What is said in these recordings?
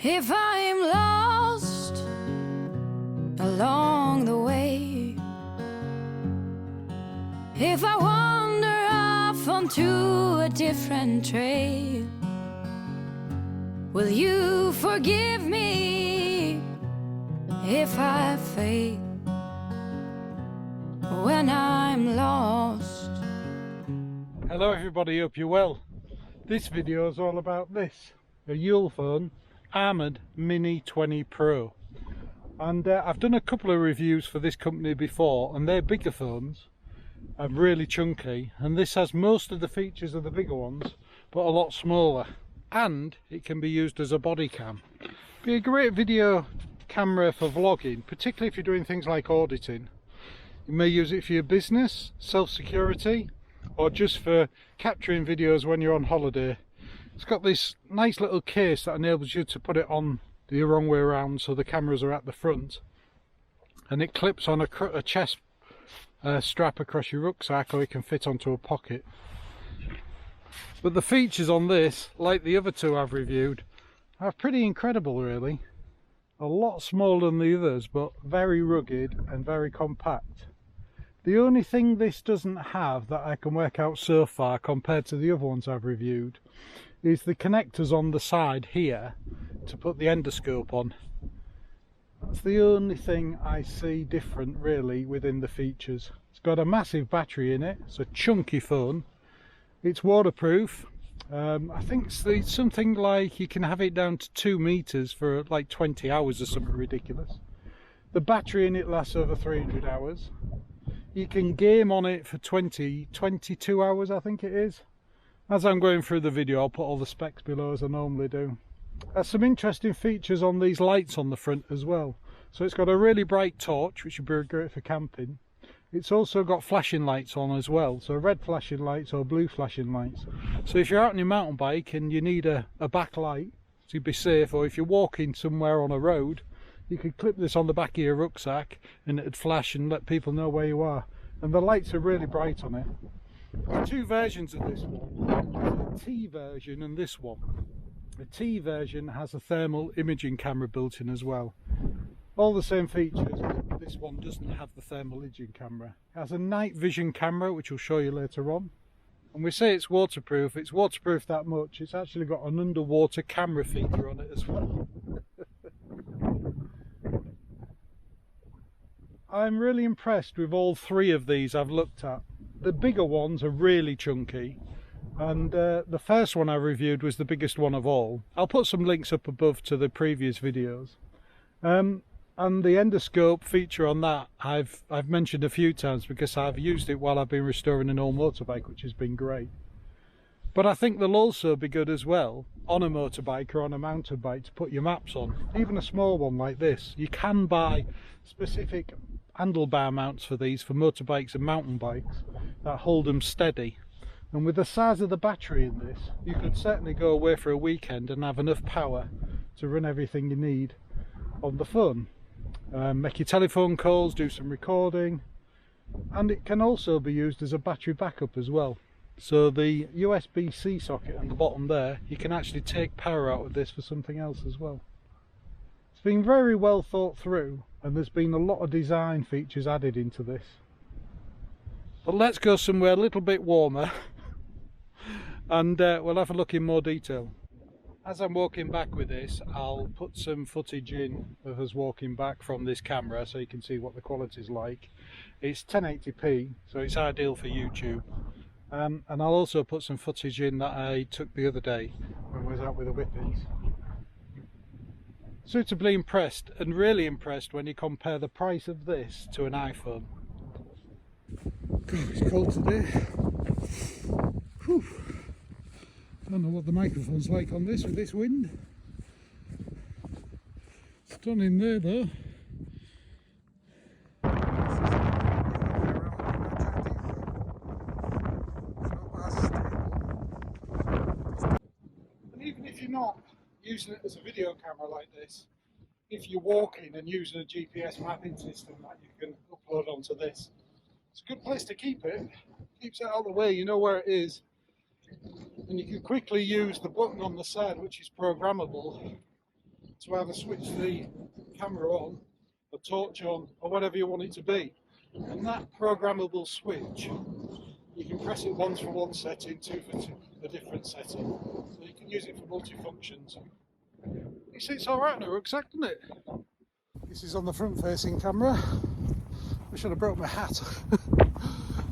If I'm lost along the way, if I wander off onto a different trail, will you forgive me if I fail when I'm lost? Hello everybody, hope you're well. This video is all about this, a ULEFONE Armour Mini 20 Pro. And I've done a couple of reviews for this company before, and they're bigger phones and really chunky, and this has most of the features of the bigger ones but a lot smaller, and it can be used as a body cam. Be a great video camera for vlogging, particularly if you're doing things like auditing. You may use it for your business, self-security, or just for capturing videos when you're on holiday. It's got this nice little case that enables you to put it on the wrong way around, so the cameras are at the front, and it clips on a chest strap across your rucksack, or it can fit onto a pocket. But the features on this, like the other two I've reviewed, are pretty incredible really. A lot smaller than the others, but very rugged and very compact. The only thing this doesn't have that I can work out so far compared to the other ones I've reviewed is the connectors on the side here to put the endoscope on. That's the only thing I see different really within the features. It's got a massive battery in it, it's a chunky phone, it's waterproof. I think it's something like you can have it down to 2 meters for like 20 hours or something ridiculous. The battery in it lasts over 300 hours. You can game on it for 22 hours I think it is. As I'm going through the video, I'll put all the specs below as I normally do. There's some interesting features on these lights on the front as well. So it's got a really bright torch, which would be great for camping. It's also got flashing lights on as well, so red flashing lights or blue flashing lights. So if you're out on your mountain bike and you need a backlight to be safe, or if you're walking somewhere on a road, you could clip this on the back of your rucksack and it'd flash and let people know where you are. And the lights are really bright on it. There's two versions of this one, the T version and this one. The T version has a thermal imaging camera built in as well. All the same features, but this one doesn't have the thermal imaging camera. It has a night vision camera, which I'll show you later on. And we say it's waterproof that much, it's actually got an underwater camera feature on it as well. I'm really impressed with all three of these I've looked at. The bigger ones are really chunky, and the first one I reviewed was the biggest one of all. I'll put some links up above to the previous videos. And the endoscope feature on that I've mentioned a few times because I've used it while I've been restoring an old motorbike, which has been great. But I think they'll also be good as well on a motorbike or on a mountain bike to put your maps on. Even a small one like this. You can buy specific handlebar mounts for these for motorbikes and mountain bikes that hold them steady. And with the size of the battery in this, you could certainly go away for a weekend and have enough power to run everything you need on the phone. Make your telephone calls, do some recording, and it can also be used as a battery backup as well. So the USB-C socket on the bottom there, you can actually take power out of this for something else as well. It's been very well thought through, and there's been a lot of design features added into this. But let's go somewhere a little bit warmer and we'll have a look in more detail. As I'm walking back with this, I'll put some footage in of us walking back from this camera so you can see what the quality is like. It's 1080p, so it's ideal for YouTube. And I'll also put some footage in that I took the other day when I was out with the Whippets. Suitably impressed, and really impressed when you compare the price of this to an iPhone. God, it's cold today. Whew. I don't know what the microphone's like on this with this wind. It's done in there though. And even if you're not using it as a video camera like this, if you're walking and using a GPS mapping system that you can upload onto this, it's a good place to keep it. Keeps it out of the way, you know where it is. And you can quickly use the button on the side, which is programmable, to either switch the camera on, a torch on, or whatever you want it to be. And that programmable switch, you can press it once for one setting, two for a different setting. So you can use it for multi-functions. You see, it's alright in a rucksack, doesn't it? This is on the front facing camera. I should have brought my hat.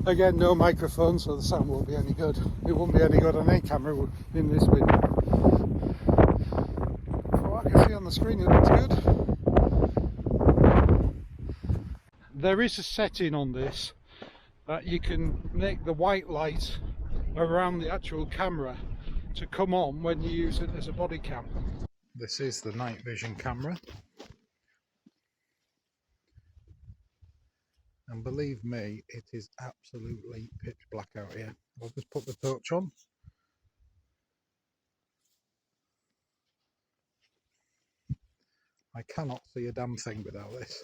Again, no microphone, so the sound won't be any good. It won't be any good on any camera in this video. From what I can see on the screen, it looks good. There is a setting on this that you can make the white light around the actual camera to come on when you use it as a body cam. This is the night vision camera. And believe me, it is absolutely pitch black out here. I'll just put the torch on. I cannot see a damn thing without this.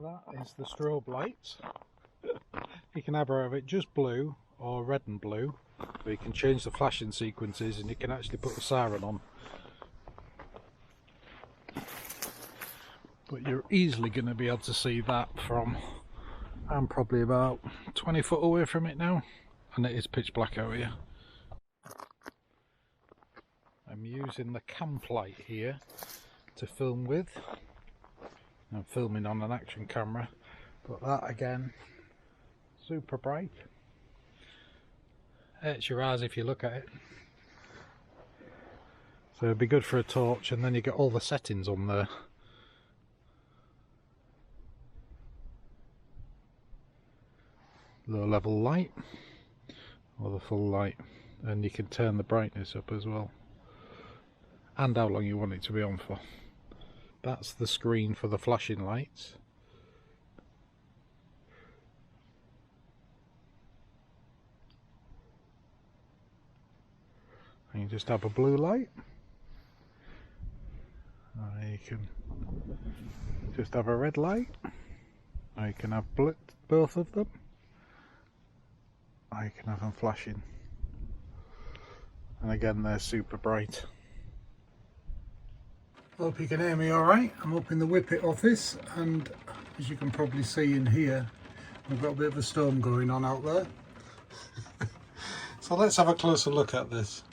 That is the strobe light. You can either have it just blue or red and blue. So you can change the flashing sequences and you can actually put the siren on. But you're easily going to be able to see that from, I'm probably about 20 foot away from it now, and it is pitch black out here. I'm using the camp light here to film with. I'm filming on an action camera, but that again, super bright. Hurts your eyes if you look at it. So it'd be good for a torch, and then you get all the settings on there. Low level light or the full light, and you can turn the brightness up as well and how long you want it to be on for. That's the screen for the flashing lights. And you just have a blue light, or you can just have a red light, or you can have both of them. I can have them flashing, and again they're super bright. Hope you can hear me alright. I'm up in the Whippet office, and as you can probably see in here, we've got a bit of a storm going on out there. So let's have a closer look at this.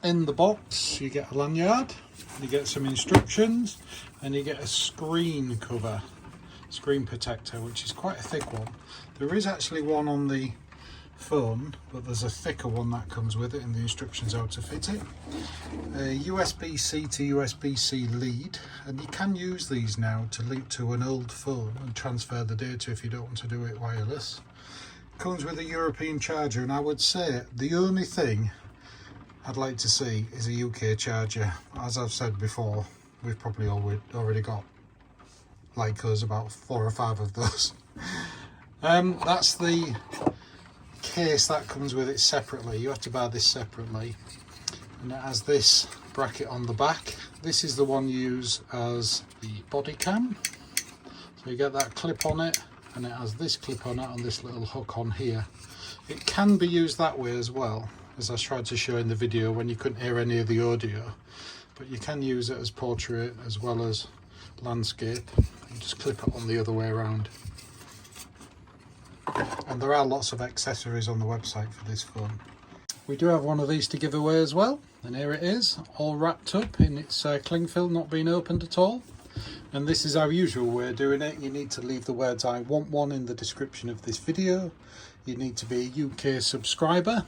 In the box you get a lanyard, you get some instructions, and you get a screen cover, screen protector, which is quite a thick one. There is actually one on the phone, but there's a thicker one that comes with it, and the instructions how to fit it. A USB-C to USB-C lead, and you can use these now to link to an old phone and transfer the data if you don't want to do it wireless. Comes with a European charger, and I would say the only thing I'd like to see is a UK charger. As I've said before, we've probably already got, like us, about 4 or 5 of those. That's the case that comes with it separately. You have to buy this separately, and it has this bracket on the back. This is the one you use as the body cam, so you get that clip on it, and it has this clip on it and this little hook on here. It can be used that way as well, as I tried to show in the video when you couldn't hear any of the audio, but you can use it as portrait as well as landscape. You just clip it on the other way around. And there are lots of accessories on the website for this phone. We do have one of these to give away as well, and here it is, all wrapped up in its cling film, not being opened at all. And this is our usual way of doing it. You need to leave the words "I want one" in the description of this video. You need to be a UK subscriber,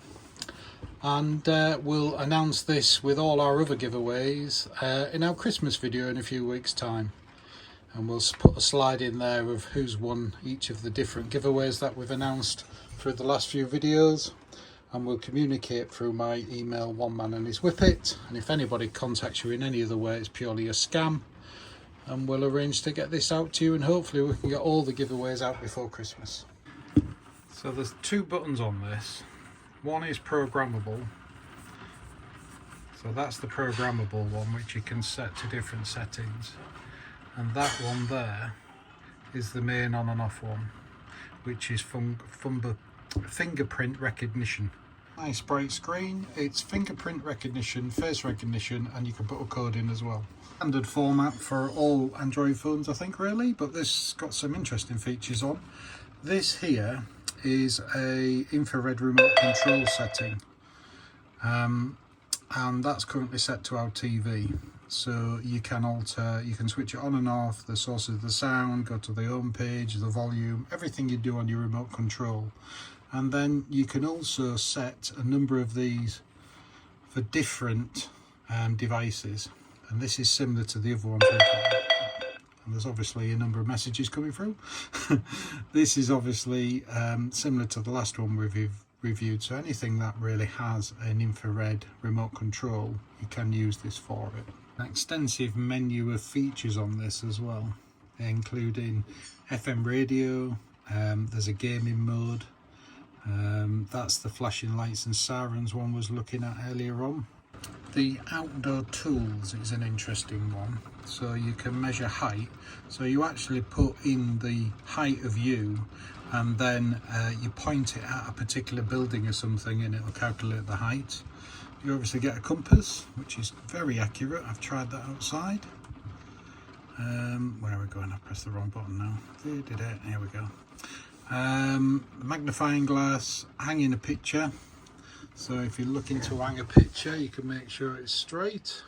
and we'll announce this with all our other giveaways in our Christmas video in a few weeks' time. And we'll put a slide in there of who's won each of the different giveaways that we've announced through the last few videos, and we'll communicate through my email, onemanandhiswhippet, and if anybody contacts you in any other way, it's purely a scam, and we'll arrange to get this out to you, and hopefully we can get all the giveaways out before Christmas. So there's 2 buttons on this. One is programmable, so that's the programmable one, which you can set to different settings. And that one there is the main on and off one, which is fingerprint recognition. Nice bright screen. It's fingerprint recognition, face recognition, and you can put a code in as well. Standard format for all Android phones, I think, really, but this got some interesting features on. This here is a infrared remote control setting, and that's currently set to our TV. So you can alter, you can switch it on and off, the source of the sound, go to the home page, the volume, everything you do on your remote control. And then you can also set a number of these for different devices. And this is similar to the other ones we've got. And there's obviously a number of messages coming through. This is obviously similar to the last one we've reviewed. So anything that really has an infrared remote control, you can use this for it. An extensive menu of features on this as well, including FM radio, there's a gaming mode. That's the flashing lights and sirens one was looking at earlier on. The outdoor tools is an interesting one. So you can measure height. So you actually put in the height of you, and then you point it at a particular building or something, and it'll calculate the height. You obviously get a compass, which is very accurate. I've tried that outside. Where are we going? I pressed the wrong button now. Here we go. Magnifying glass, hanging a picture. So if you're looking to hang a picture, you can make sure it's straight.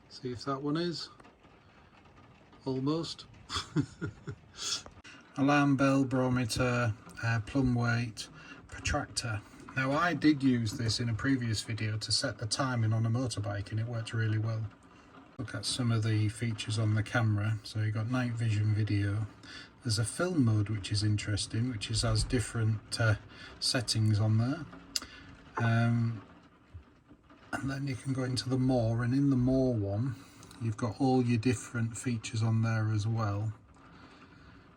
See if that one is. Almost. Alarm bell, barometer, plumb weight, protractor. Now I did use this in a previous video to set the timing on a motorbike, and it worked really well. Look at some of the features on the camera. So you've got night vision video. There's a film mode, which is interesting, which has different settings on there. And then you can go into the more, and in the more one, you've got all your different features on there as well.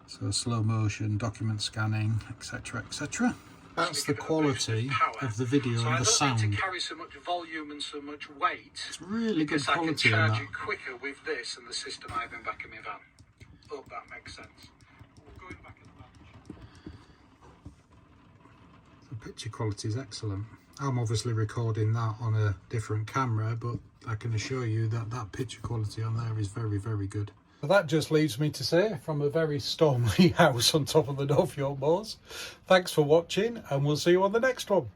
So slow motion, document scanning, etc, etc. That's the quality of the video and the sound. I don't need to carry so much volume and so much weight. It's really good quality I on can that. charge it quicker with this and the system I have in back of my van. Hope that makes sense. Going back at the bench. The picture quality is excellent. I'm obviously recording that on a different camera, but I can assure you that that picture quality on there is very, very good. So that just leaves me to say, from a very stormy house on top of the North York Moors, thanks for watching, and we'll see you on the next one.